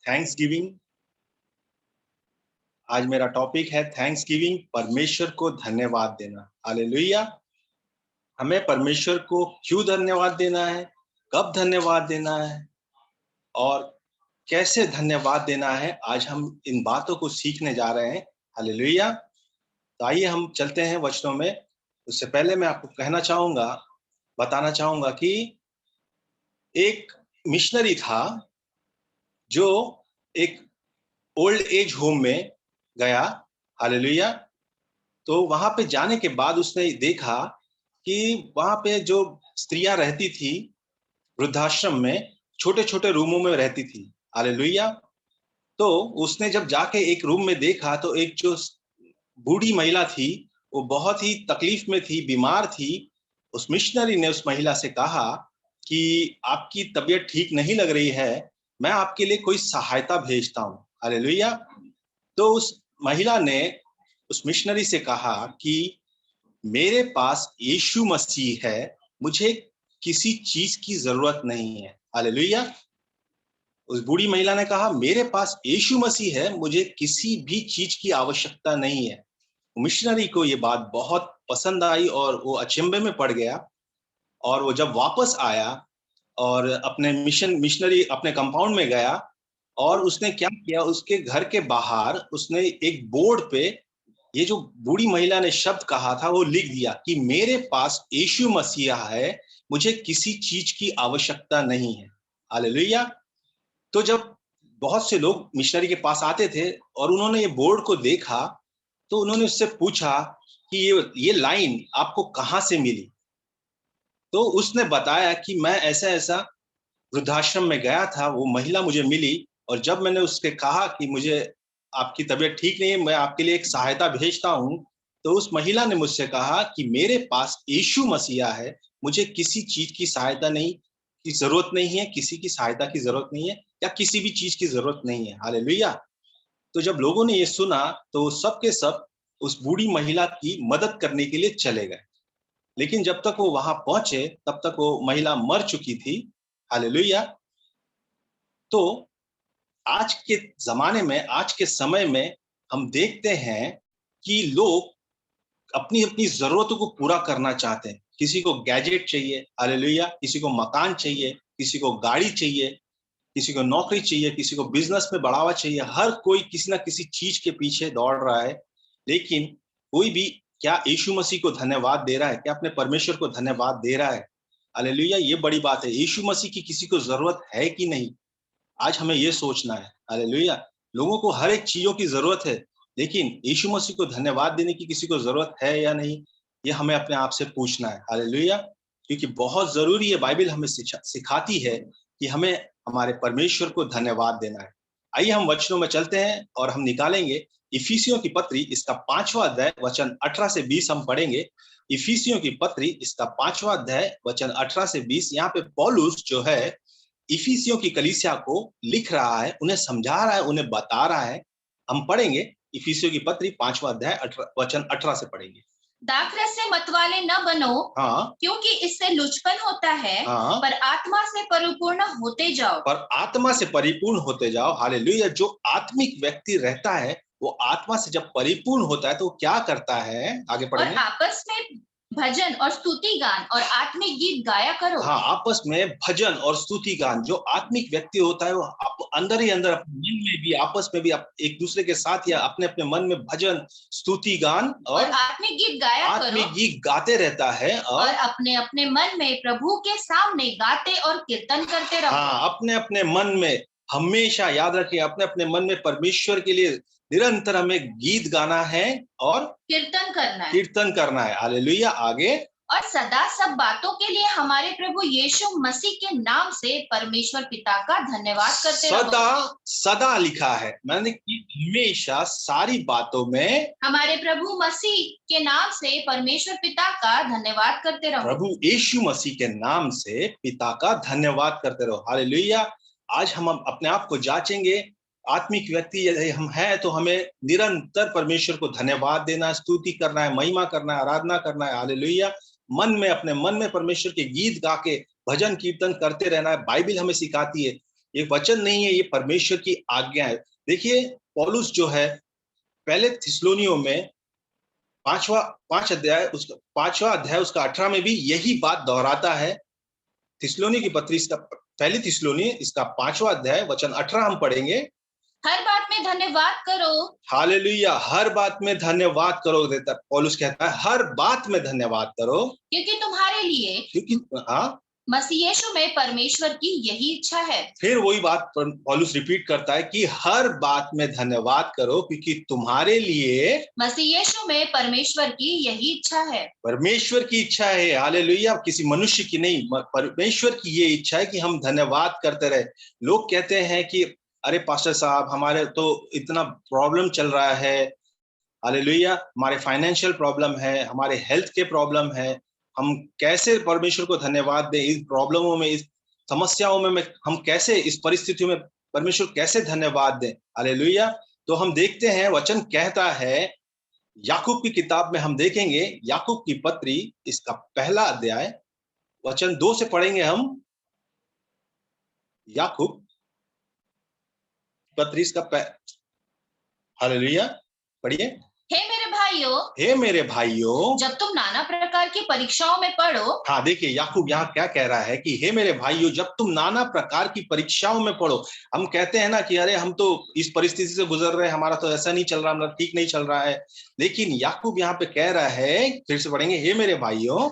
Thanks giving. आज मेरा topic है थैंक्स गिविंग, परमेश्वर को धन्यवाद देना। हालेलुया। हमें परमेश्वर को क्यों धन्यवाद देना है, कब धन्यवाद देना है और कैसे धन्यवाद देना है, आज हम इन बातों को सीखने जा रहे हैं। हालेलुया। तो आइए हम चलते हैं वचनों में। उससे पहले मैं आपको बताना चाहूंगा कि एक मिशनरी था जो एक ओल्ड एज होम में गया। हालेलुया। तो वहां पे जाने के बाद उसने देखा कि वहां पे जो स्त्रियां रहती थी वृद्धाश्रम में, छोटे छोटे रूमों में रहती थी। हालेलुया। तो उसने जब जाके एक रूम में देखा तो एक जो बूढ़ी महिला थी, वो बहुत ही तकलीफ में थी, बीमार थी। उस मिशनरी ने उस महिला से कहा कि आपकी तबीयत ठीक नहीं लग रही है, मैं आपके लिए कोई सहायता भेजता हूँ। हालेलुया। तो उस महिला ने उस मिशनरी से कहा कि मेरे पास यीशु मसीह है, मुझे किसी चीज की जरूरत नहीं है। हालेलुया। उस बूढ़ी महिला ने कहा मेरे पास यीशु मसीह है, मुझे किसी भी चीज की आवश्यकता नहीं है। मिशनरी को ये बात बहुत पसंद आई और वो अचंभे में पड़ गया। और वो जब वापस आया और अपने मिशनरी अपने कंपाउंड में गया और उसने क्या किया, उसके घर के बाहर उसने एक बोर्ड पे ये जो बूढ़ी महिला ने शब्द कहा था वो लिख दिया कि मेरे पास यीशु मसीहा है, मुझे किसी चीज की आवश्यकता नहीं है। हालेलुया। तो जब बहुत से लोग मिशनरी के पास आते थे और उन्होंने ये बोर्ड को देखा तो उन्होंने उससे पूछा कि ये लाइन आपको कहाँ से मिली। तो उसने बताया कि मैं ऐसा ऐसा वृद्धाश्रम में गया था, वो महिला मुझे मिली और जब मैंने उसके कहा कि मुझे आपकी तबीयत ठीक नहीं है, मैं आपके लिए एक सहायता भेजता हूँ, तो उस महिला ने मुझसे कहा कि मेरे पास यीशु मसीहा है, मुझे किसी चीज की सहायता नहीं की जरूरत नहीं है, किसी की सहायता की जरूरत नहीं है या किसी भी चीज की जरूरत नहीं है। हालेलुया। तो जब लोगों ने ये सुना तो सब के सब उस बूढ़ी महिला की मदद करने के लिए चले गए। लेकिन जब तक वो वहां पहुंचे तब तक वो महिला मर चुकी थी। हालेलुया। तो आज के जमाने में, आज के समय में हम देखते हैं कि लोग अपनी अपनी जरूरतों को पूरा करना चाहते हैं। किसी को गैजेट चाहिए, हालेलुया, किसी को मकान चाहिए, किसी को गाड़ी चाहिए, किसी को नौकरी चाहिए, किसी को बिजनेस में बढ़ावा चाहिए। हर कोई किसी ना किसी चीज के पीछे दौड़ रहा है। लेकिन कोई भी क्या यीशु मसीह को धन्यवाद दे रहा है, क्या अपने परमेश्वर को धन्यवाद दे रहा है? हालेलुया। ये बड़ी बात है, यीशु मसीह की किसी को जरूरत है कि नहीं, आज हमें ये सोचना है। हालेलुया। लोगों को हर एक चीजों की जरूरत है, लेकिन यीशु मसीह को धन्यवाद देने की किसी को जरूरत है या नहीं, ये हमें अपने आप से पूछना है। हालेलुया। क्योंकि बहुत जरूरी है, बाइबल हमें सिखाती है कि हमें हमारे परमेश्वर को धन्यवाद देना है। आइए हम वचनों में चलते हैं और हम निकालेंगे इफिसियों की पत्री, इसका 5वां अध्याय वचन 18 से 20 हम पढ़ेंगे। इफिसियों की पत्री, इसका 5वां अध्याय वचन 18 से 20। यहाँ पे पौलुस जो है इफिसियों की कलीसिया को लिख रहा है, उन्हें समझा रहा है, उन्हें बता रहा है। हम पढ़ेंगे इफिसियों की पत्री 5वां अध्याय वचन 18 से पढ़ेंगे। दाखरस से मतवाले न बनो, हाँ, क्योंकि इससे लुचपन होता है। हाँ, पर आत्मा से परिपूर्ण होते जाओ। पर आत्मा से परिपूर्ण होते जाओ। हालेलुया। जो आत्मिक व्यक्ति रहता है वो आत्मा से जब परिपूर्ण होता है तो क्या करता है, आगे और पढ़ेंगे। आपस में भजन और स्तुति गान और आत्मिक गीत गाया करो। हाँ, आपस में भजन और स्तुति गान। जो आत्मिक व्यक्ति होता है वो अंदर ही अंदर अपने मन में भी, आपस में भी, एक दूसरे के साथ या अपने अपने मन में भजन स्तुति गान और आत्मिक गीत गाया करो। आत्मिक गीत गाते रहता है और अपने अपने मन में प्रभु के सामने गाते और कीर्तन करते रहो। हाँ, अपने अपने मन में हमेशा याद रखिए, अपने अपने मन में परमेश्वर के लिए निरंतर हमें गीत गाना है और कीर्तन करना है। हालेलुया। आगे, और सदा सब बातों के लिए हमारे प्रभु यीशु मसीह के नाम से परमेश्वर पिता का धन्यवाद करते रहो। सदा सदा लिखा है, मैंने कि हमेशा सारी बातों में हमारे प्रभु मसीह के नाम से परमेश्वर पिता का धन्यवाद करते रहो। प्रभु यीशु मसीह के नाम से पिता का धन्यवाद करते रहो। हालेलुया। आज हम अपने आप को जांचेंगे, आत्मिक व्यक्ति यदि हम हैं तो हमें निरंतर परमेश्वर को धन्यवाद देना, स्तुति करना है, महिमा करना है, आराधना करना है। हालेलुया। मन में, अपने मन में परमेश्वर के गीत गा के भजन कीर्तन करते रहना है। बाइबल हमें सिखाती है ये वचन नहीं है, ये परमेश्वर की आज्ञा है। देखिए पौलुस जो है पहले थिस्सलुनीयों में 5वां अध्याय उसका 18 में भी यही बात दोहराता है। थिस्सलुनी की पत्री इसका पहली थिस्सलुनी इसका 5वां अध्याय वचन 18 हम पढ़ेंगे। हर बात में धन्यवाद करो, हालेलुया, हर बात में धन्यवाद करो देता पौलुस कहता है, हर बात में धन्यवाद करो क्योंकि तुम्हारे लिए क्योंकि मसीह यीशु में परमेश्वर की यही इच्छा है। फिर वही बात पौलुस रिपीट करता है कि हर बात में धन्यवाद करो क्योंकि तुम्हारे लिए मसीह यीशु में परमेश्वर की यही इच्छा है। परमेश्वर की इच्छा है। हालेलुया, किसी मनुष्य की नहीं, परमेश्वर की ये इच्छा है कि हम धन्यवाद करते रहे। लोग कहते हैं कि अरे पास्टर साहब हमारे तो इतना प्रॉब्लम चल रहा है, हालेलुया, हमारे फाइनेंशियल प्रॉब्लम है, हमारे हेल्थ के प्रॉब्लम है, हम कैसे परमेश्वर को धन्यवाद दें इस प्रॉब्लमों में, इस समस्याओं में हम कैसे इस परिस्थितियों में परमेश्वर कैसे धन्यवाद दें। हालेलुया, तो हम देखते हैं वचन कहता है याकूब की किताब में, हम देखेंगे याकूब की पत्री इसका पहला अध्याय वचन 2 से पढ़ेंगे हम। याकूब पत्री इसका हालेलुया, पढ़िए। हे मेरे भाइयों, जब तुम नाना प्रकार की परीक्षाओं में पढ़ो। हाँ देखिए याकूब यहाँ क्या कह रहा है कि हे मेरे भाइयों, जब तुम नाना प्रकार की परीक्षाओं में पढ़ो। हम कहते हैं ना कि अरे हम तो इस परिस्थिति से गुजर रहे हैं, हमारा तो ऐसा नहीं चल रहा, मतलब ठीक नहीं चल रहा है। लेकिन याकूब यहाँ पे कह रहा है, फिर से पढ़ेंगे, हे मेरे भाइयों,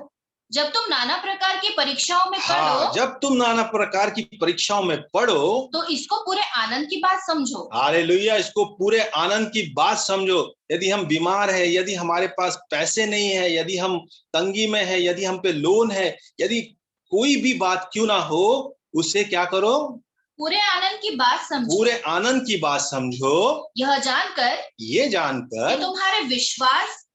जब तुम नाना प्रकार की परीक्षाओं में हाँ, जब तुम नाना प्रकार की परीक्षाओं में पढ़ो तो इसको पूरे आनंद की बात समझो। हालेलुया, इसको पूरे आनंद की बात समझो। यदि हम बीमार है, यदि हमारे पास पैसे नहीं है, यदि हम तंगी में है, यदि हम पे लोन है, यदि कोई भी बात क्यों ना हो, उसे क्या करो, पूरे आनंद की बात समझो। पूरे आनंद की बात समझो, ये जानकर कि तुम्हारे विश्वास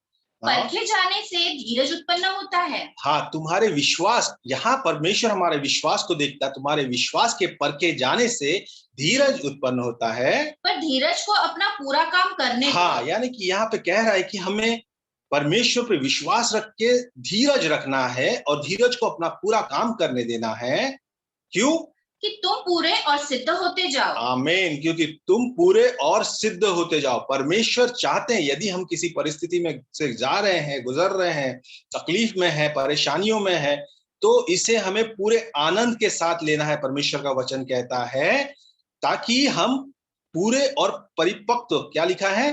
परखे जाने से धीरज उत्पन्न होता है। हाँ, तुम्हारे विश्वास, यहाँ परमेश्वर हमारे विश्वास को देखता है, तुम्हारे विश्वास के परखे जाने से धीरज उत्पन्न होता है। पर धीरज को अपना पूरा काम करने हाँ, यानी कि यहाँ पे कह रहा है कि हमें परमेश्वर पे विश्वास रख के धीरज रखना है और धीरज को अपना पूरा काम करने देना है। क्यों? कि तुम पूरे और सिद्ध होते जाओ। आमीन, क्योंकि तुम पूरे और सिद्ध होते जाओ। परमेश्वर चाहते हैं यदि हम किसी परिस्थिति में से जा रहे हैं, गुजर रहे हैं, तकलीफ में है, परेशानियों में है, तो इसे हमें पूरे आनंद के साथ लेना है। परमेश्वर का वचन कहता है ताकि हम पूरे और परिपक्व, क्या लिखा है,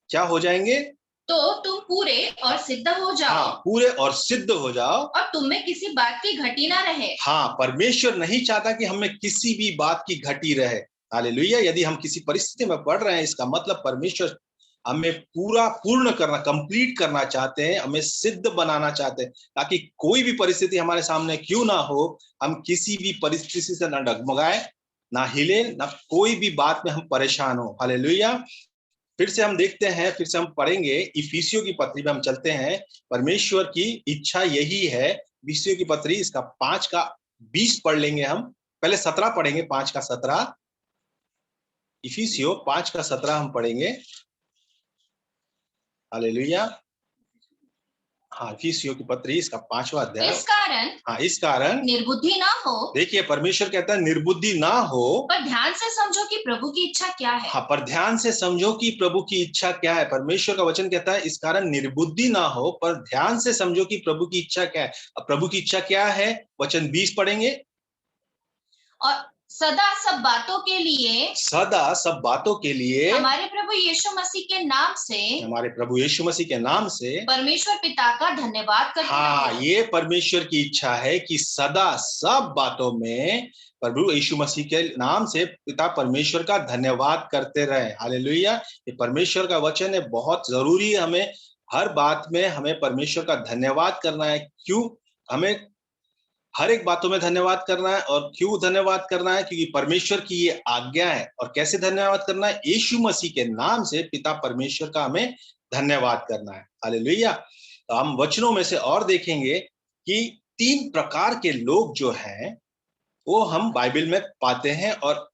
क्या हो जाएंगे, तो तुम पूरे और सिद्ध हो जाओ। हाँ, पूरे और सिद्ध हो जाओ और तुम में किसी बात की घटी ना रहे। हाँ, परमेश्वर नहीं चाहता कि हमें किसी भी बात की घटी रहे। हालेलुया, यदि हम किसी परिस्थिति में पड़ रहे हैं, इसका मतलब परमेश्वर हमें पूरा पूर्ण करना, कंप्लीट करना चाहते हैं, हमें सिद्ध बनाना चाहते हैं, ताकि कोई भी परिस्थिति हमारे सामने क्यों ना हो, हम किसी भी परिस्थिति से ना डगमगाए, ना हिले, ना कोई भी बात में हम परेशान हो। हालेलुया, फिर से हम देखते हैं, फिर से हम पढ़ेंगे इफिसियों की पत्री में हम चलते हैं। परमेश्वर की इच्छा यही है। इफिसियों की पत्री इसका 5 का 20 पढ़ लेंगे हम, पहले 17 पढ़ेंगे, 5 का 17। इफिसियों 5 का 17 हम पढ़ेंगे। हालेलुया, हाँ, इफिसियों की पत्री इसका 5वां अध्याय। इस कारण निर्बुद्धि ना हो। देखिए परमेश्वर कहता है निर्बुद्धि ना हो, पर ध्यान से समझो कि प्रभु की इच्छा क्या है। हाँ, पर ध्यान से समझो कि प्रभु की इच्छा क्या है। परमेश्वर का वचन कहता है इस कारण निर्बुद्धि ना हो, पर ध्यान से समझो कि प्रभु की इच्छा क्या है। अब प्रभु की इच्छा क्या है, वचन 20 पढ़ेंगे। और सदा सब बातों के लिए, सदा सब बातों के लिए हमारे प्रभु यीशु मसीह के नाम से, हमारे प्रभु यीशु मसीह के नाम से परमेश्वर पिता का धन्यवाद करते हैं। हाँ, ये परमेश्वर की इच्छा है कि सदा सब बातों में प्रभु यीशु मसीह के नाम से पिता परमेश्वर का धन्यवाद करते रहे। हालेलुया, ये परमेश्वर का वचन है, बहुत जरूरी है। हमें हर बात में हमें परमेश्वर का धन्यवाद करना है। क्यों? हमें हर एक बातों में धन्यवाद करना है। और क्यों धन्यवाद करना है? क्योंकि परमेश्वर की ये आज्ञा है। और कैसे धन्यवाद करना है? यीशु मसीह के नाम से पिता परमेश्वर का हमें धन्यवाद करना है। हालेलुया, तो हम वचनों में से और देखेंगे कि 3 प्रकार के लोग जो हैं वो हम बाइबल में पाते हैं और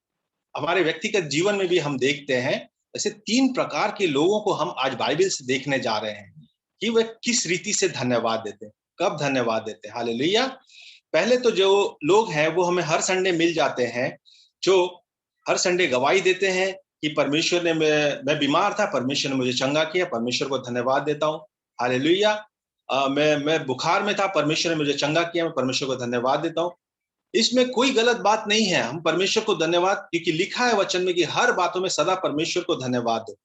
हमारे व्यक्तिगत जीवन में भी हम देखते हैं। ऐसे 3 प्रकार के लोगों को हम आज बाइबल से देखने जा रहे हैं कि वे किस रीति से धन्यवाद देते हैं, कब धन्यवाद देते हैं। हालेलुया, पहले तो जो लोग हैं वो हमें हर संडे मिल जाते हैं, जो हर संडे गवाही देते हैं कि परमेश्वर ने, मैं बीमार था, परमेश्वर ने मुझे चंगा किया, परमेश्वर को धन्यवाद देता हूँ। हालेलुया। मैं बुखार में था, परमेश्वर ने मुझे चंगा किया, मैं परमेश्वर को धन्यवाद देता हूँ। इसमें कोई गलत बात नहीं है। हम परमेश्वर को धन्यवाद, क्योंकि लिखा है वचन में कि हर बातों में सदा परमेश्वर को धन्यवाद दो।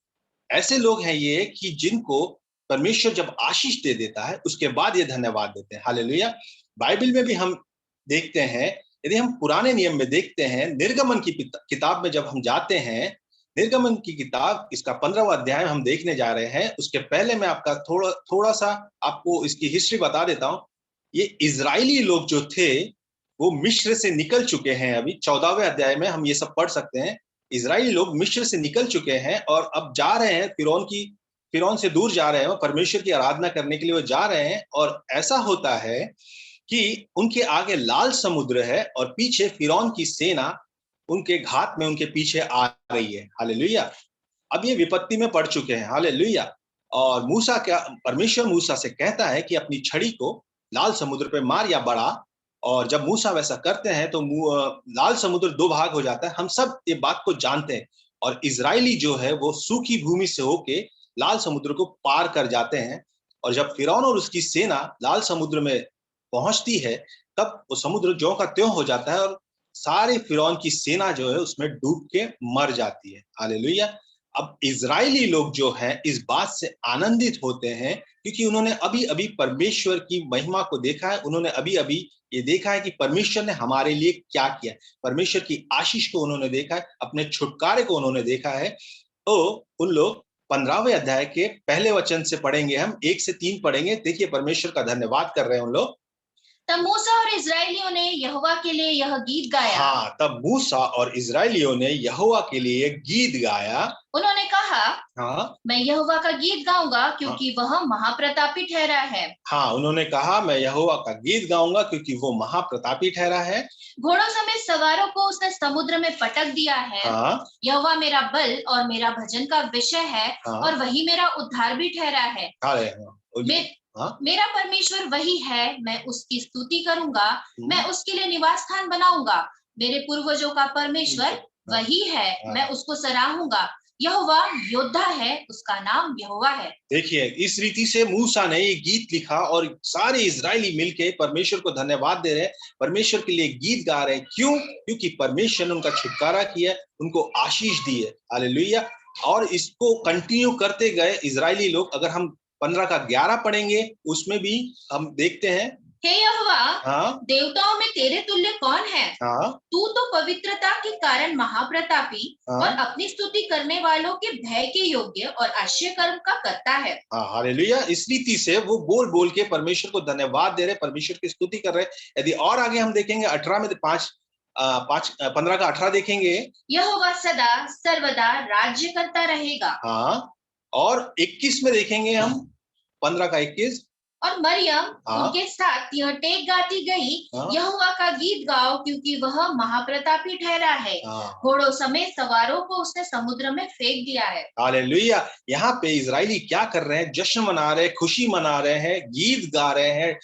ऐसे लोग हैं ये कि जिनको परमेश्वर जब आशीष दे देता है उसके बाद ये धन्यवाद देते हैं। हालेलुया। बाइबल में भी हम देखते हैं, यदि हम पुराने नियम में देखते हैं, निर्गमन की किताब में जब हम जाते हैं, निर्गमन की किताब इसका 15वां अध्याय हम देखने जा रहे हैं। उसके पहले मैं आपका थोड़ा सा आपको इसकी हिस्ट्री बता देता हूं। ये इजरायली लोग जो थे वो मिस्र से निकल चुके हैं। अभी 14वें अध्याय में हम ये सब पढ़ सकते हैं। इजरायली लोग मिस्र से निकल चुके हैं और अब जा रहे हैं फिरौन से दूर जा रहे हैं, परमेश्वर की आराधना करने के लिए वो जा रहे हैं। और ऐसा होता है कि उनके आगे लाल समुद्र है और पीछे फिरौन की सेना उनके घात में उनके पीछे आ रही है। हालेलुया। अब ये विपत्ति में पड़ चुके हैं। हालेलुया। और मूसा क्या, परमेश्वर मूसा से कहता है कि अपनी छड़ी को लाल समुद्र पे मार या बढ़ा। और जब मूसा वैसा करते हैं तो लाल समुद्र दो भाग हो जाता है। हम सब ये बात को जानते हैं। और इजरायली जो है वो सूखी भूमि से होके लाल समुद्र को पार कर जाते हैं। और जब फिरौन और उसकी सेना लाल समुद्र में पहुंचती है तब वो समुद्र ज्यों का त्यों हो जाता है और सारे फिरौन की सेना जो है उसमें डूब के मर जाती है। हालेलुया। अब इजरायली लोग जो हैं इस बात से आनंदित होते हैं क्योंकि उन्होंने अभी अभी परमेश्वर की महिमा को देखा है। उन्होंने अभी अभी ये देखा है कि परमेश्वर ने हमारे लिए क्या किया। परमेश्वर की आशीष को उन्होंने देखा है, अपने छुटकारे को उन्होंने देखा है। तो उन लोग 15वें अध्याय के पहले वचन से पढ़ेंगे, हम 1 से 3 पढ़ेंगे। देखिए परमेश्वर का धन्यवाद कर रहे हैं उन लोग। तब मूसा और इस्राएलियों ने यहोवा के लिए यह गीत गाया। हाँ, तब मूसा और इस्राएलियों ने यहोवा के लिए गीत गाया। उन्होंने कहा, हाँ, मैं यहोवा का गीत गाऊंगा क्योंकि वह महाप्रतापी ठहरा है। हाँ, उन्होंने कहा मैं यहोवा का गीत गाऊंगा क्योंकि वो महाप्रतापी ठहरा है। घोड़ों समेत सवारों को उसने समुद्र में पटक दिया है। हाँ, यहोवा मेरा बल और मेरा भजन का विषय है। हाँ, और वही मेरा उद्धार भी ठहरा है। हाँ, मेरा परमेश्वर वही है, मैं उसकी स्तुति करूंगा। मैं उसके लिए निवास स्थान बनाऊंगा। मेरे पूर्वजों का परमेश्वर वही है, मैं उसको सराहूंगा। यहोवा योद्धा है, उसका नाम यहोवा है। देखिए इस रीति से मूसा ने ये गीत लिखा और सारे इजरायली मिलके परमेश्वर को धन्यवाद दे रहे हैं, परमेश्वर के लिए गीत गा रहे हैं। क्यों? क्योंकि परमेश्वर ने उनका छुटकारा किया, उनको आशीष दी है। हालेलुया। और इसको कंटिन्यू करते गए इजरायली लोग। अगर हम 15 का 11 पढ़ेंगे उसमें भी हम देखते हैं, हे यहोवा, हाँ, देवताओं में तेरे तुल्य कौन है? हाँ, तू तो पवित्रता के कारण महाप्रतापी हाँ, और अपनी स्तुति करने वालों के भय के योग्य और आश्चर्य कर्म का करता है। हाँ, हालेलुया। इस रीति से वो बोल बोल के परमेश्वर को धन्यवाद दे रहे, परमेश्वर की स्तुति कर रहे। यदि और आगे हम देखेंगे 18 में 15 का 18 देखेंगे, यहोवा सदा सर्वदा राज्य करता रहेगा। हाँ, और 21 में देखेंगे हम 15 का 21, और मरियम हाँ, उनके साथ यह टेक गाती गई, हाँ, यहोवा का गीत गाओ क्योंकि वह महाप्रतापी ठहरा है। हाँ, घोड़ों समेत सवारों को उसने समुद्र में फेंक दिया है। हालेलुया। यहाँ पे इजरायली क्या कर रहे हैं? जश्न मना रहे हैं, खुशी मना रहे हैं, गीत गा रहे हैं।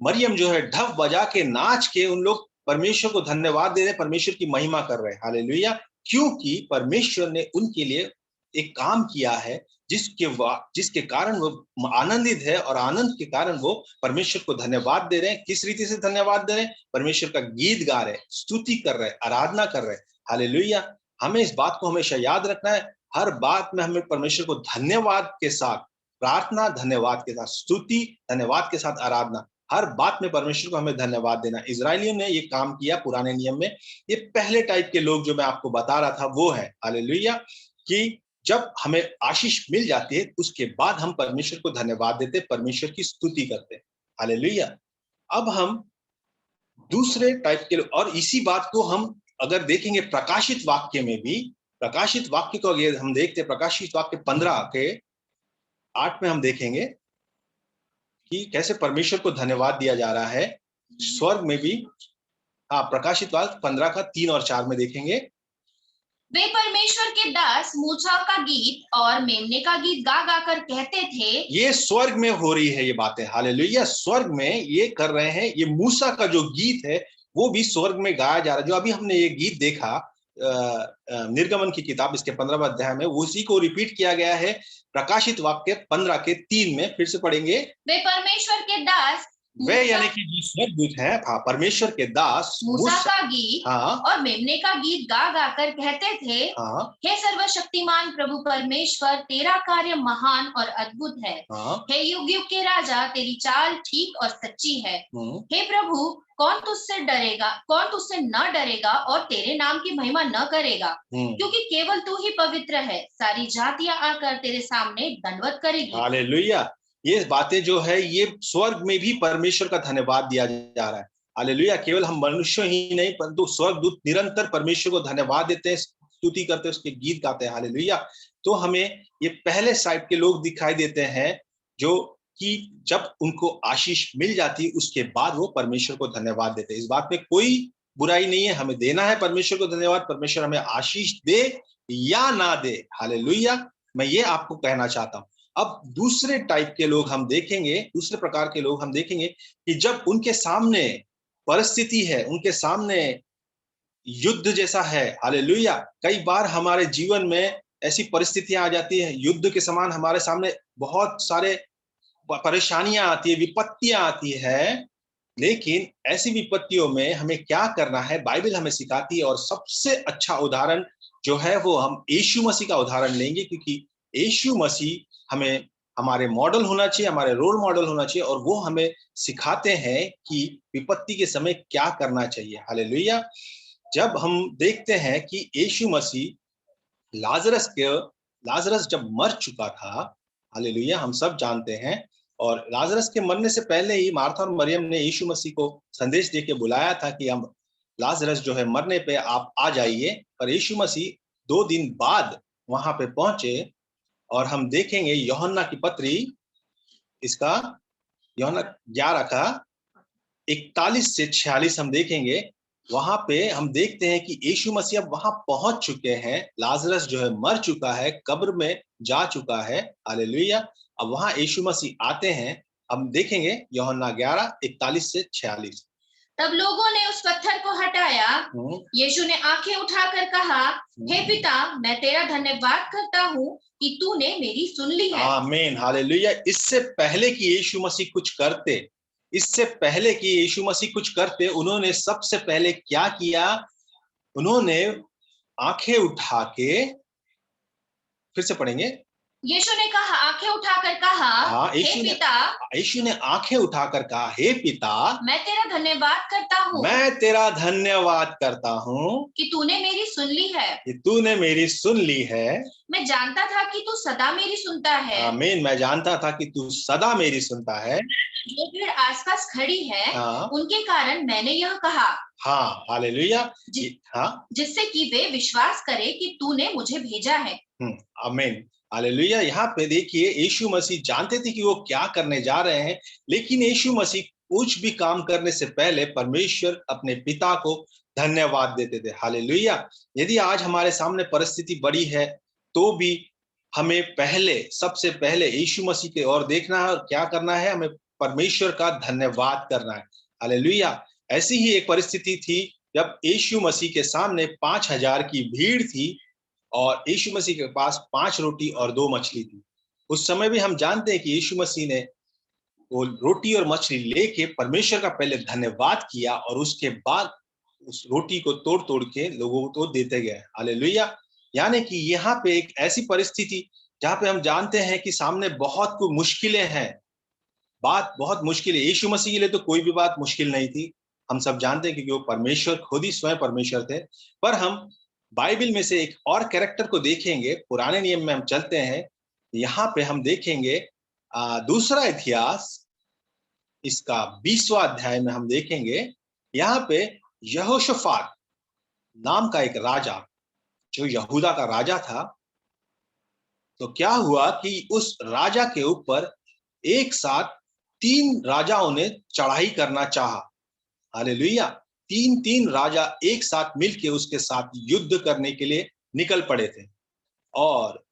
मरियम जो है ढप बजा के नाच के उन लोग परमेश्वर को धन्यवाद दे रहे हैं, परमेश्वर की महिमा कर रहे हैं। हालेलुया। क्योंकि परमेश्वर ने उनके लिए एक काम किया है जिसके कारण वो आनंदित है और आनंद के कारण वो परमेश्वर को धन्यवाद दे रहे हैं। किस रीति से धन्यवाद दे रहे हैं? परमेश्वर का गीत गा रहे हैं, स्तुति कर रहे हैं, आराधना कर रहे हैं। हालेलुया। हमें इस बात को हमेशा याद रखना है। हर बात में हमें परमेश्वर को धन्यवाद के साथ प्रार्थना, धन्यवाद के साथ स्तुति, धन्यवाद के साथ आराधना, हर बात में परमेश्वर को हमें धन्यवाद देना। इजरायलियों ने ये काम किया पुराने नियम में। ये पहले टाइप के लोग जो मैं आपको बता रहा था वो है। हालेलुया। कि जब हमें आशीष मिल जाती है उसके बाद हम परमेश्वर को धन्यवाद देते, परमेश्वर की स्तुति करते। हालेलुया। अब हम दूसरे टाइप के, और इसी बात को हम अगर देखेंगे प्रकाशित वाक्य में भी, प्रकाशित वाक्य को अगर हम देखते, प्रकाशित वाक्य 15 के 8 में हम देखेंगे कि कैसे परमेश्वर को धन्यवाद दिया जा रहा है स्वर्ग में भी। हाँ, प्रकाशित वाक्य 15 का 3 और 4 में देखेंगे। वे परमेश्वर के दास मूसा का गीत और मेमने का गीत गा गा कर कहते थे। ये स्वर्ग में हो रही है ये बातें। हालेलुया। स्वर्ग में ये कर रहे हैं। ये मूसा का जो गीत है वो भी स्वर्ग में गाया जा रहा है। जो अभी हमने ये गीत देखा निर्गमन की किताब इसके 15वें अध्याय में उसी को रिपीट किया गया है प्रकाशित वाक्य 15 के 3 में। फिर से पढ़ेंगे। वे परमेश्वर के दास वे मूसा यानी कि जो स्वर्गदूत हैं, हाँ, परमेश्वर के दास मूसा का गीत हाँ, और मेमने का गीत गा गा कर कहते थे, हाँ, हे सर्वशक्तिमान प्रभु परमेश्वर, तेरा कार्य महान और अद्भुत है। हाँ, हे युग युग के राजा, तेरी चाल ठीक और सच्ची है। हे प्रभु, कौन तुझसे न डरेगा और तेरे नाम की महिमा न करेगा, क्योंकि केवल तू ही पवित्र है। सारी जातियां आकर तेरे सामने दंडवत करेगी। हालेलुया। ये बातें जो है ये स्वर्ग में भी परमेश्वर का धन्यवाद दिया जा रहा है। हालेलुया। केवल हम मनुष्य ही नहीं परंतु स्वर्गदूत निरंतर परमेश्वर को धन्यवाद देते हैं, स्तुति करते हैं, उसके गीत गाते हैं। हालेलुया। तो हमें ये पहले साइड के लोग दिखाई देते हैं जो कि जब उनको आशीष मिल जाती उसके बाद वो परमेश्वर को धन्यवाद देते हैं। इस बात में कोई बुराई नहीं है, हमें देना है परमेश्वर को धन्यवाद। परमेश्वर हमें आशीष दे या ना दे, हालेलुया, मैं ये आपको कहना चाहता हूं। अब दूसरे टाइप के लोग हम देखेंगे, दूसरे प्रकार के लोग हम देखेंगे कि जब उनके सामने परिस्थिति है, उनके सामने युद्ध जैसा है, हालेलुया। कई बार हमारे जीवन में ऐसी परिस्थितियां आ जाती है, युद्ध के समान हमारे सामने बहुत सारे परेशानियां आती है, विपत्तियां आती है। लेकिन ऐसी विपत्तियों में हमें क्या करना है, बाइबल हमें सिखाती है। और सबसे अच्छा उदाहरण जो है वो हम यीशु मसीह का उदाहरण लेंगे, क्योंकि यीशु मसीह हमें हमारे मॉडल होना चाहिए, हमारे रोल मॉडल होना चाहिए, और वो हमें सिखाते हैं कि विपत्ति के समय क्या करना चाहिए। हालेलुया। जब हम देखते हैं कि यीशु मसीह लाजरस जब मर चुका था, हालेलुया, हम सब जानते हैं। और लाजरस के मरने से पहले ही मार्था और मरियम ने यीशु मसीह को संदेश देके बुलाया था कि हम लाजरस जो है मरने पे आप आ जाइए। पर यीशु मसीह 2 दिन बाद वहां पे पहुंचे। और हम देखेंगे यूहन्ना की पत्री, इसका यूहन्ना 11 का 41 से 46 हम देखेंगे। वहां पे हम देखते हैं कि यीशु मसीह अब वहां पहुंच चुके हैं। लाजरस जो है मर चुका है, कब्र में जा चुका है, हालेलुया। अब वहां यीशु मसीह आते हैं। हम देखेंगे यूहन्ना 11 41 से 46। तब लोगों ने उस पत्थर को हटाया। यीशु ने आंखें उठाकर कहा, हे पिता, मैं तेरा धन्यवाद करता हूँ कि तूने मेरी सुन ली है। आमीन, हालेलुया। इससे पहले कि यीशु मसीह कुछ करते, उन्होंने सबसे पहले क्या किया? उन्होंने आंखें उठा के, फिर से पढ़ेंगे। यीशु ने कहा, आंखें उठाकर कहा, हे पिता, यीशु ने आंखें उठाकर कहा, हे पिता, मैं तेरा धन्यवाद करता हूँ कि तूने मेरी सुन ली है। मैं जानता था कि तू सदा मेरी सुनता है। आमीन, मैं जानता था कि तू सदा मेरी सुनता है। जो भीड़ आसपास खड़ी है, उनके कारण मैंने यह कहा। हाँ, हालेलुया। जिससे कि वे विश्वास करें कि तूने मुझे भेजा है। आमीन, हालेलुया। यहाँ पे देखिए, यीशु मसीह जानते थे कि वो क्या करने जा रहे हैं, लेकिन यीशु मसीह कुछ भी काम करने से पहले परमेश्वर अपने पिता को धन्यवाद देते थे। हालेलुया। यदि आज हमारे सामने परिस्थिति बड़ी है तो भी हमें सबसे पहले यीशु मसीह की ओर देखना है, और क्या करना है? हमें परमेश्वर का धन्यवाद करना है। हालेलुया। ऐसी ही एक परिस्थिति थी जब यीशु मसीह के सामने 5000 की भीड़ थी और यीशु मसीह के पास 5 रोटी और 2 मछली थी। उस समय भी हम जानते हैं कि यीशु मसीह ने वो रोटी और मछली लेके परमेश्वर का पहले धन्यवाद किया और उसके बाद उस रोटी को तोड़ तोड़ के लोगों को देते गए। हालेलुया। यानी कि यहाँ पे एक ऐसी परिस्थिति जहाँ पे हम जानते हैं कि सामने बहुत कुछ मुश्किलें हैं, बात बहुत मुश्किल है। यीशु मसीह के लिए तो कोई भी बात मुश्किल नहीं थी, हम सब जानते हैं, क्योंकि वो परमेश्वर, खुद ही स्वयं परमेश्वर थे। पर हम बाइबल में से एक और कैरेक्टर को देखेंगे, पुराने नियम में हम चलते हैं। यहाँ पे हम देखेंगे दूसरा इतिहास, इसका 20वां अध्याय में हम देखेंगे। यहाँ पे यहोशाफात नाम का एक राजा, जो यहूदा का राजा था, तो क्या हुआ कि उस राजा के ऊपर एक साथ 3 राजाओं ने चढ़ाई करना चाहा। हालेलुया। 3 राजा एक साथ मिलके उसके साथ युद्ध करने के लिए निकल पड़े थे। और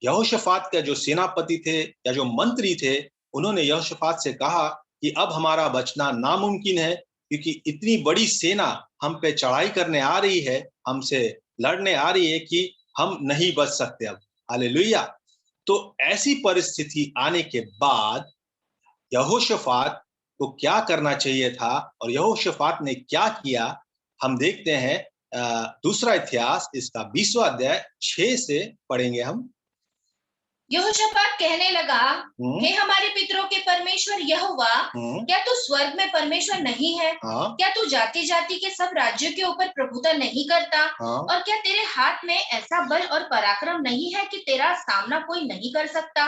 यहोशाफात का जो सेनापति थे या जो मंत्री थे, उन्होंने यहोशाफात से कहा कि अब हमारा बचना नामुमकिन है, क्योंकि इतनी बड़ी सेना हम पे चढ़ाई करने आ रही है, हमसे लड़ने आ रही है कि हम नहीं बच सकते अब। हालेलुया। तो ऐसी परिस्थिति आने के बाद यहोशाफात को क्या करना चाहिए था और यहोशाफात ने क्या किया, हम देखते हैं दूसरा इतिहास इसका 20वां अध्याय 6 से पढ़ेंगे हम। यहोशापात कहने लगा, हे हमारे पितरों के परमेश्वर यहोवा, क्या तू स्वर्ग में परमेश्वर नहीं है? क्या तू जाति जाति के सब राज्यों के ऊपर प्रभुता नहीं करता? और क्या तेरे हाथ में ऐसा बल और पराक्रम नहीं है कि तेरा सामना कोई नहीं कर सकता?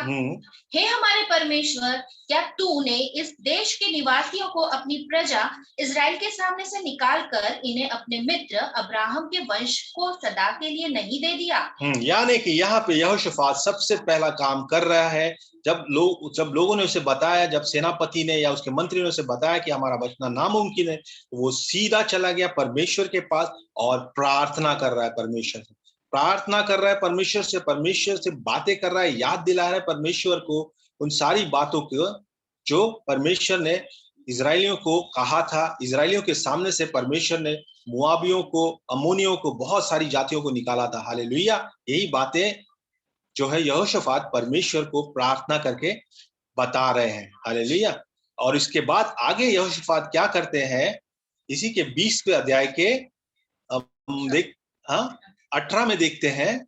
हे हमारे परमेश्वर, क्या तूने इस देश के निवासियों को अपनी प्रजा इजराइल के सामने से निकाल कर इन्हें अपने मित्र अब्राहम के वंश को सदा के लिए नहीं दे दिया? यानी कि यहाँ पे यहोशाफात सबसे पहला काम कर रहा है। जब लोगों ने उसे बताया, जब सेनापति ने या उसके मंत्री ने उसे बताया कि हमारा बचना नामुमकिन है, तो वो सीधा चला गया परमेश्वर के पास और प्रार्थना कर रहा है परमेश्वर से। प्रार्थना कर रहा है परमेश्वर से बातें कर रहा है, याद दिला रहा है परमेश्वर को उन सारी बातों को जो परमेश्वर ने इजरायलियों को कहा था। इजरायलियों के सामने से परमेश्वर ने मुआबियों को, अम्मोनियों को, बहुत सारी जातियों को निकाला था। हालेलुया। यही बातें जो है यहोशाफात परमेश्वर को प्रार्थना करके बता रहे हैं। हालेलुया। और इसके बाद आगे यहोशाफात क्या करते हैं, इसी के 20वें अध्याय के 18 में देखते हैं।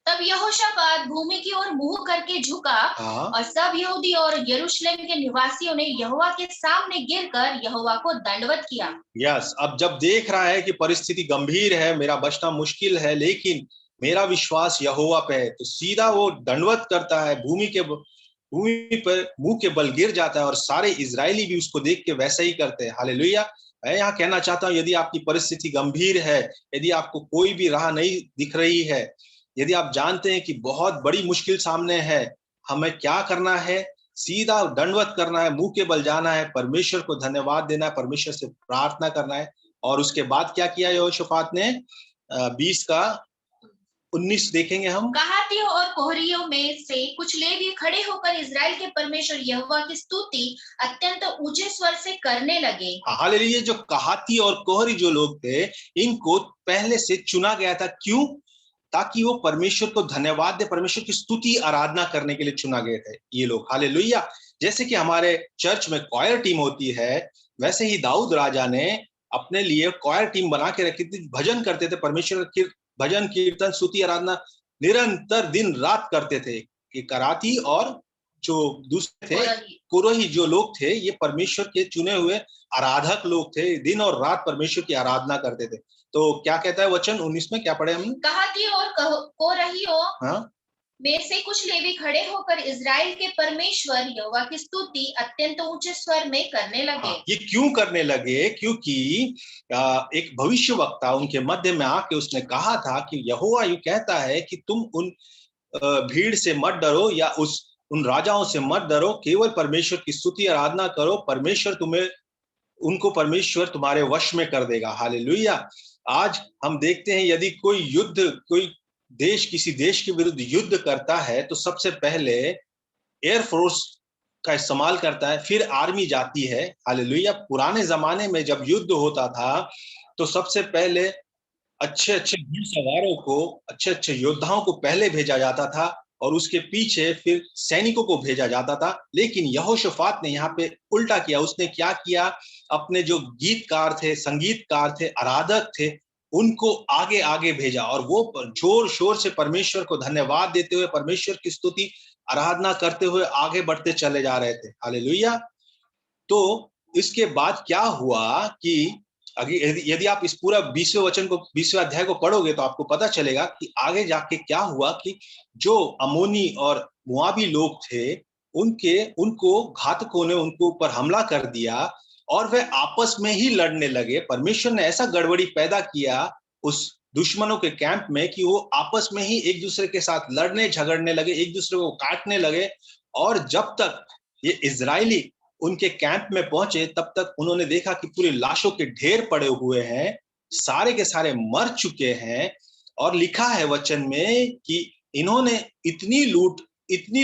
तब यहोशापात भूमि की ओर मुंह करके झुका और सब यहूदी और यरूशलेम के निवासियों ने यहोवा के सामने गिरकर यहोवा को दंडवत किया। यस, अब जब देख रहा है कि परिस्थिति गंभीर है, मेरा बचना मुश्किल है, लेकिन मेरा विश्वास यहोवा पे है, तो सीधा वो दंडवत करता है, भूमि पर मुंह के बल गिर जाता है और सारे इजरायली भी उसको देख के वैसा ही करते हैं। हालेलुया। मैं यहाँ कहना चाहता हूँ, यदि आपकी परिस्थिति गंभीर है, यदि आपको कोई भी राह नहीं दिख रही है, यदि आप जानते हैं कि बहुत बड़ी मुश्किल सामने है, हमें क्या करना है? सीधा दंडवत करना है, मुंह के बल जाना है, परमेश्वर को धन्यवाद देना है, परमेश्वर से प्रार्थना करना है। और उसके बाद क्या किया यहोशाफात ने? 20 का 19 देखेंगे हम। कहातियों और कोहरियों में से कुछ लेवी खड़े होकर इजराइल के परमेश्वर यहोवा की स्तुति अत्यंत ऊंचे स्वर से करने लगे। हालेलुया। जो कहाती और कोहरी जो लोग थे, इनको पहले से चुना गया था। क्यों? ताकि वो परमेश्वर को धन्यवाद दे, परमेश्वर की स्तुति आराधना करने के लिए चुना गए थे ये लोग। हालेलुया। जैसे कि हमारे चर्च में क्वायर टीम होती है, वैसे ही दाऊद राजा ने अपने लिए क्वायर टीम बना के रखी थी, भजन करते थे, परमेश्वर की भजन कीर्तन स्तुति आराधना निरंतर दिन रात करते थे। कि कराती और जो दूसरे थे कोरही जो लोग थे, ये परमेश्वर के चुने हुए आराधक लोग थे, दिन और रात परमेश्वर की आराधना करते थे। तो क्या कहता है वचन 19 में, क्या पढ़े हमने? कहाती और कोरहियों में से कुछ लेवी खड़े होकर इजराइल के परमेश्वर यहोवा की स्तुति अत्यंत ऊंचे स्वर में करने लगे। ये क्यों करने लगे? क्योंकि एक भविष्यवक्ता उनके मध्य में आके उसने कहा था कि यहोवा यूं कहता है कि तुम उन भीड़ से मत डरो या उन राजाओं से मत डरो, केवल परमेश्वर की स्तुति आराधना करो, परमेश्वर तुम्हारे वश में कर देगा। हालेलुया। आज हम देखते हैं, यदि कोई देश किसी देश के विरुद्ध युद्ध करता है, तो सबसे पहले एयरफोर्स का इस्तेमाल करता है, फिर आर्मी जाती है। हालेलुया। पुराने जमाने में जब युद्ध होता था, तो सबसे पहले अच्छे अच्छे घुड़सवारों को, अच्छे अच्छे योद्धाओं को पहले भेजा जाता था और उसके पीछे फिर सैनिकों को भेजा जाता था। लेकिन यहोशाफात ने यहाँ पे उल्टा किया। उसने क्या किया? अपने जो गीतकार थे, संगीतकार थे, आराधक थे, उनको आगे आगे भेजा और वो जोर शोर से परमेश्वर को धन्यवाद देते हुए, परमेश्वर की स्तुति आराधना करते हुए आगे बढ़ते चले जा रहे थे। हालेलुया। तो इसके बाद क्या हुआ कि यदि आप इस पूरा 20वें वचन को, 20वें अध्याय को पढ़ोगे, तो आपको पता चलेगा कि आगे जाके क्या हुआ कि जो अमोनी और मुआबी लोग थे, उनको घातकों ने उनको ऊपर हमला कर दिया और वे आपस में ही लड़ने लगे। परमेश्वर ने ऐसा गड़बड़ी पैदा किया उस दुश्मनों के कैंप में कि वो आपस में ही एक दूसरे के साथ लड़ने झगड़ने लगे, एक दूसरे को काटने लगे। और जब तक ये इजरायली उनके कैंप में पहुंचे, तब तक उन्होंने देखा कि पूरे लाशों के ढेर पड़े हुए हैं, सारे के सारे मर चुके हैं। और लिखा है वचन में कि इन्होंने इतनी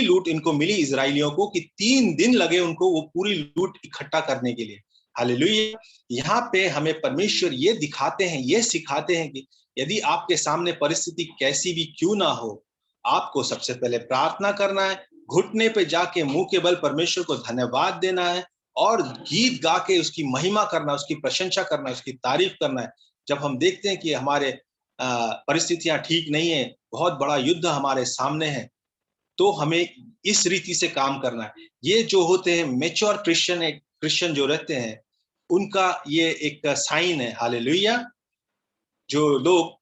लूट इनको मिली इजरायलियों को कि 3 दिन लगे उनको वो पूरी लूट इकट्ठा करने के लिए। हालेलुया। यहाँ पे हमें परमेश्वर ये दिखाते हैं, ये सिखाते हैं कि यदि आपके सामने परिस्थिति कैसी भी क्यों ना हो, आपको सबसे पहले प्रार्थना करना है, घुटने पे जाके मुंह के बल परमेश्वर को धन्यवाद देना है और गीत गा के उसकी महिमा करना, उसकी प्रशंसा करना, उसकी तारीफ करना है। जब हम देखते हैं कि हमारे परिस्थितियां ठीक नहीं है, बहुत बड़ा युद्ध हमारे सामने है, तो हमें इस रीति से काम करना है। ये जो होते हैं मैच्योर क्रिश्चियन जो रहते हैं, उनका ये एक साइन है। हालेलुया। जो लोग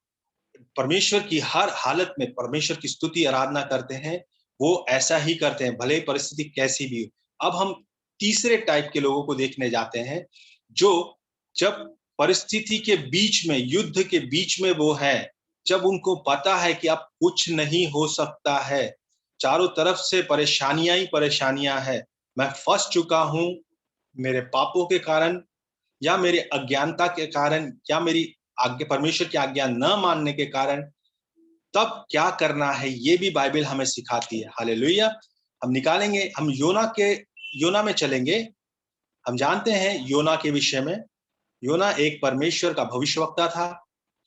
परमेश्वर की हर हालत में परमेश्वर की स्तुति आराधना करते हैं, वो ऐसा ही करते हैं, भले ही परिस्थिति कैसी भी हो। अब हम तीसरे टाइप के लोगों को देखने जाते हैं, जो जब परिस्थिति के बीच में, युद्ध के बीच में वो है, जब उनको पता है कि अब कुछ नहीं हो सकता है, चारों तरफ से परेशानियां ही परेशानियां है, मैं फंस चुका हूं मेरे पापों के कारण, या मेरी अज्ञानता के कारण, या मेरी आज्ञा, परमेश्वर की आज्ञा न मानने के कारण, तब क्या करना है ये भी बाइबल हमें सिखाती है। हालेलुया। हम निकालेंगे, हम योना में चलेंगे। हम जानते हैं योना के विषय में, योना एक परमेश्वर का भविष्यवक्ता था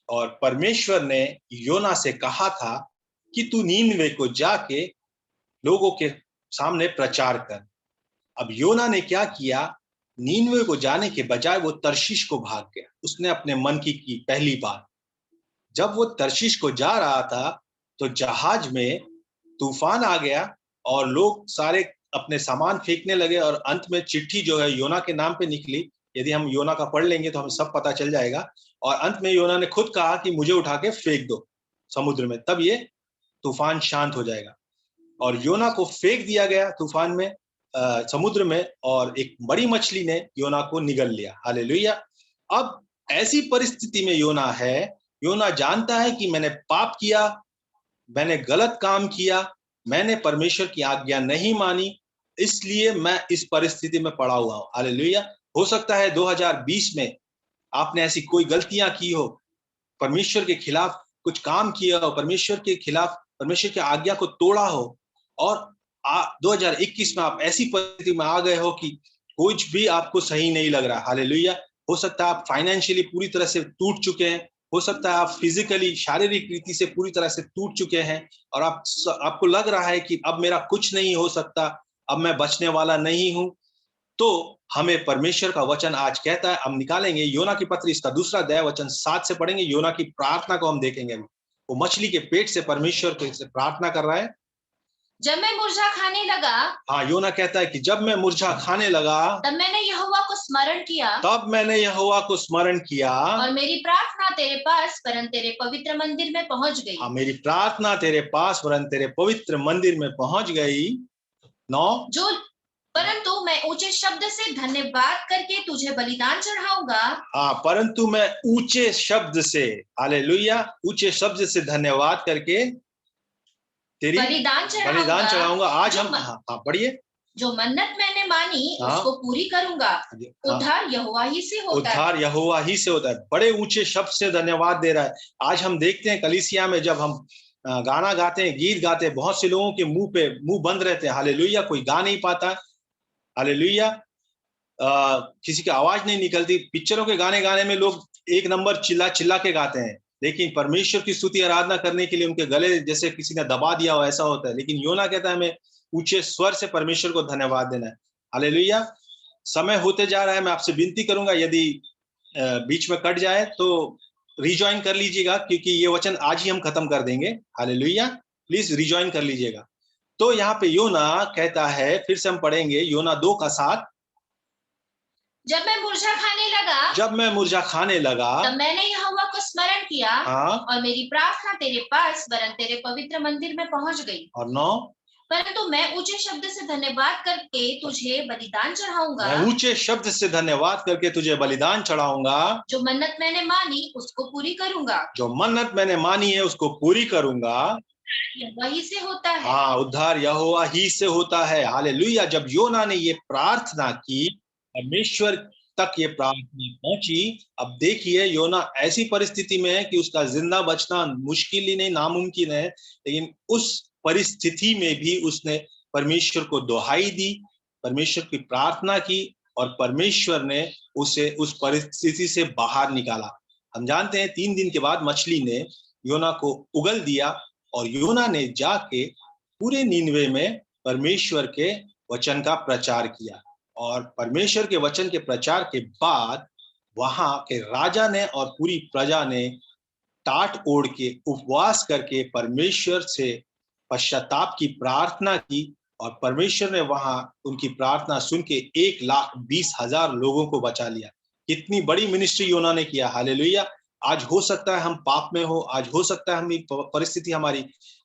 और परमेश्वर ने योना से कहा था कि तू नीनवे को जाके लोगों के सामने प्रचार कर। अब योना ने क्या किया, नीनवे को जाने के बजाय वो तर्शीश को भाग गया। उसने अपने मन की पहली बात। जब वो तर्शीश को जा रहा था तो जहाज में तूफान आ गया और लोग सारे अपने सामान फेंकने लगे और अंत में चिट्ठी जो है योना के नाम पे निकली। यदि हम योना का पढ़ लेंगे तो हमें सब पता चल जाएगा। और अंत में योना ने खुद कहा कि मुझे उठा के फेंक दो समुद्र में, तब ये तूफान शांत हो जाएगा। और योना को फेंक दिया गया तूफान में, समुद्र में, और एक बड़ी मछली ने योना को निगल लिया। हालेलुया। अब ऐसी परिस्थिति में योना है, योना जानता है कि मैंने पाप किया, मैंने गलत काम किया, मैंने परमेश्वर की आज्ञा नहीं मानी, इसलिए मैं इस परिस्थिति में पड़ा हुआ हूं। हालेलुया। हो सकता है 2020 में आपने ऐसी कोई गलतियां की हो, परमेश्वर के खिलाफ कुछ काम किया हो, परमेश्वर के खिलाफ, परमेश्वर की आज्ञा को तोड़ा हो, और 2021 में आप ऐसी परिस्थिति में आ गए हो कि कुछ भी आपको सही नहीं लग रहा। हालेलुया। हो सकता है आप फाइनेंशियली पूरी तरह से टूट चुके हैं, हो सकता है आप फिजिकली, शारीरिक रीति से पूरी तरह से टूट चुके हैं, और आपको लग रहा है कि अब मेरा कुछ नहीं हो सकता, अब मैं बचने वाला नहीं हूं। तो हमें परमेश्वर का वचन आज कहता है, हम निकालेंगे योना की पत्री, इसका दूसरा अध्याय वचन 7 से पढ़ेंगे। योना की प्रार्थना को हम देखेंगे। वो मछली के पेट से परमेश्वर से प्रार्थना कर रहा है। जब मैं मुर्झा खाने लगा, हाँ, योना कहता है कि जब मैं मुर्झा खाने लगा, तब मैंने यहोवा को स्मरण किया, और मेरी प्रार्थना तेरे पास वरन तेरे पवित्र मंदिर में पहुंच गई। हाँ, मेरी प्रार्थना तेरे पास वरन तेरे पवित्र मंदिर में पहुंच गई। 9 परंतु मैं ऊंचे शब्द से धन्यवाद करके तुझे बलिदान चढ़ाऊंगा। हाँ, परंतु मैं ऊंचे शब्द से, हालेलुया, ऊंचे शब्द से धन्यवाद करके तेरी बलिदान चढ़ाऊंगा। आज हम पढ़िए। जो मन्नत मैंने मानी उसको पूरी करूंगा। उद्धार यहोवा ही से होता है। उद्धार यहोवा ही से होता है। बड़े ऊंचे शब्द से धन्यवाद दे रहा है। आज हम देखते हैं कलीसिया में जब हम गाना गाते हैं, गीत गाते हैं, बहुत से लोगों के मुंह बंद रहते हैं। हालेलुया। कोई गा नहीं पाता। हालेलुया। किसी की आवाज नहीं निकलती। पिक्चरों के गाने गाने में लोग एक नंबर चिल्ला चिल्ला के गाते हैं, लेकिन परमेश्वर की स्तुति आराधना करने के लिए उनके गले जैसे किसी ने दबा दिया हो, ऐसा होता है। लेकिन योना कहता है हमें ऊंचे स्वर से परमेश्वर को धन्यवाद देना है। हालेलुया। समय होते जा रहा है। मैं आपसे विनती करूंगा, यदि बीच में कट जाए तो रिजॉइन कर लीजिएगा, क्योंकि ये वचन आज ही हम खत्म कर देंगे। हालेलुया। प्लीज रिजॉइन कर लीजिएगा। तो यहाँ पे योना कहता है, फिर से हम पढ़ेंगे योना 2:7। जब मैं मुर्झा खाने लगा, तब मैंने यहोवा को स्मरण किया, और मेरी प्रार्थना तेरे पास वरन तेरे पवित्र मंदिर में पहुंच गई। और 9, परंतु मैं ऊंचे शब्द से धन्यवाद करके तुझे बलिदान चढ़ाऊंगा। मैं ऊंचे शब्द से धन्यवाद करके तुझे बलिदान चढ़ाऊंगा। जो मन्नत मैंने मानी उसको पूरी करूंगा। जो मन्नत मैंने मानी है उसको पूरी करूंगा। यहोवा ही से होता है। हाँ, उद्धार यहोवा ही से होता है। हालेलुया। जब योना ने ये प्रार्थना की, परमेश्वर तक ये प्रार्थना पहुंची। अब देखिए, योना ऐसी परिस्थिति में है कि उसका जिंदा बचना मुश्किल ही नहीं, नामुमकिन है, लेकिन उस परिस्थिति में भी उसने परमेश्वर को दुहाई दी, परमेश्वर की प्रार्थना की, और परमेश्वर ने उसे उस परिस्थिति से बाहर निकाला। हम जानते हैं 3 दिन के बाद मछली ने योना को उगल दिया और योना ने जाके पूरे नीनवे में परमेश्वर के वचन का प्रचार किया। और परमेश्वर के वचन के प्रचार के बाद वहां के राजा ने और पूरी प्रजा ने टाट ओढ़ के उपवास करके परमेश्वर से पश्चाताप की प्रार्थना की और परमेश्वर ने वहां उनकी प्रार्थना सुन के 1,20,000 लोगों को बचा लिया। कितनी बड़ी मिनिस्ट्री योना ने किया। हालेलुया। आज हो सकता है हम पाप में हो, आज हो सकता है हम परिस्थिति हमारी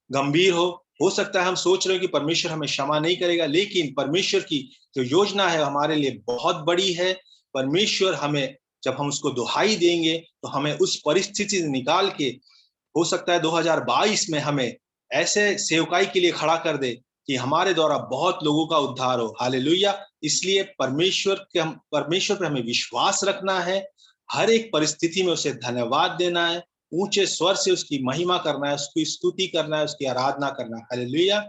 गंभीर हो सकता है हम सोच रहे हो कि परमेश्वर हमें क्षमा नहीं करेगा, लेकिन परमेश्वर की जो योजना है हमारे लिए बहुत बड़ी है। परमेश्वर हमें, जब हम उसको दुहाई देंगे तो हमें उस परिस्थिति से निकाल के, हो सकता है 2022 में हमें ऐसे सेवकाई के लिए खड़ा कर दे कि हमारे द्वारा बहुत लोगों का उद्धार हो। हालेलुया। इसलिए परमेश्वर पे हमें विश्वास रखना है, हर एक परिस्थिति में उसे धन्यवाद देना है, ऊंचे स्वर से उसकी महिमा करना है, उसकी स्तुति करना है, उसकी आराधना करना है। हालेलुया।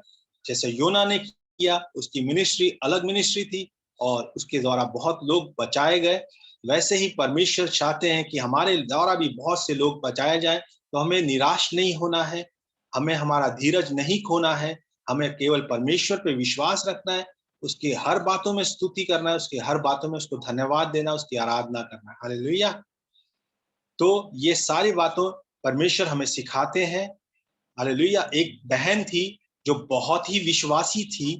जैसे योना ने किया, उसकी मिनिस्ट्री अलग मिनिस्ट्री थी और उसके द्वारा बहुत लोग बचाए गए, वैसे ही परमेश्वर चाहते हैं कि हमारे द्वारा भी बहुत से लोग बचाए जाए। तो हमें निराश नहीं होना है, हमें हमारा धीरज नहीं खोना है, हमें केवल परमेश्वर पे विश्वास रखना है, उसकी हर बातों में स्तुति करना है, उसकी हर बातों में उसको धन्यवाद देना, उसकी आराधना करना है। हालेलुया। तो ये सारी बातों परमेश्वर हमें सिखाते हैं। हालेलुया। एक बहन थी जो बहुत ही विश्वासी थी।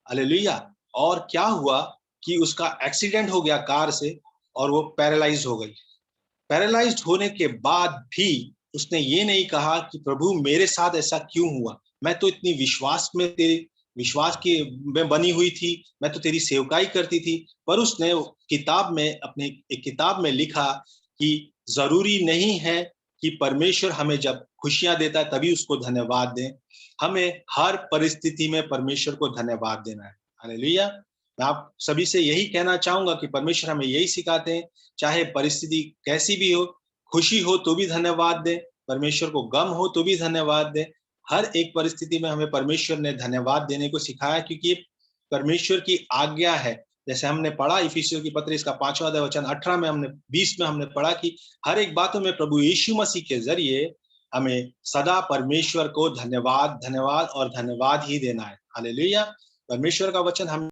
हालेलुया। और क्या हुआ कि उसका एक्सीडेंट हो गया कार से और वो पैरालाइज हो गई। पैरालाइज्ड होने के बाद भी उसने ये नहीं कहा कि प्रभु मेरे साथ ऐसा क्यों हुआ, मैं तो इतनी विश्वास में तेरे विश्वास की में बनी हुई थी, मैं तो तेरी सेवकाई करती थी। पर उसने किताब में, अपने एक किताब में लिखा कि जरूरी नहीं है कि परमेश्वर हमें जब खुशियां देता है तभी उसको धन्यवाद दें, हमें हर परिस्थिति में परमेश्वर को धन्यवाद देना है। हालेलुया। मैं आप सभी से यही कहना चाहूंगा कि परमेश्वर हमें यही सिखाते हैं, चाहे परिस्थिति कैसी भी हो, खुशी हो तो भी धन्यवाद दें, परमेश्वर को गम हो तो भी धन्यवाद दें। हर एक परिस्थिति में हमें परमेश्वर ने धन्यवाद देने को सिखाया, क्योंकि परमेश्वर की आज्ञा है। जैसे हमने पढ़ा इफिसियों की पत्री इसका 5वां अध्याय वचन 18 में, हमने 20 में हमने पढ़ा कि हर एक बातों में प्रभु यीशु मसीह के जरिए हमें सदा परमेश्वर को धन्यवाद, धन्यवाद और धन्यवाद ही देना है। हालेलुया। परमेश्वर का वचन हम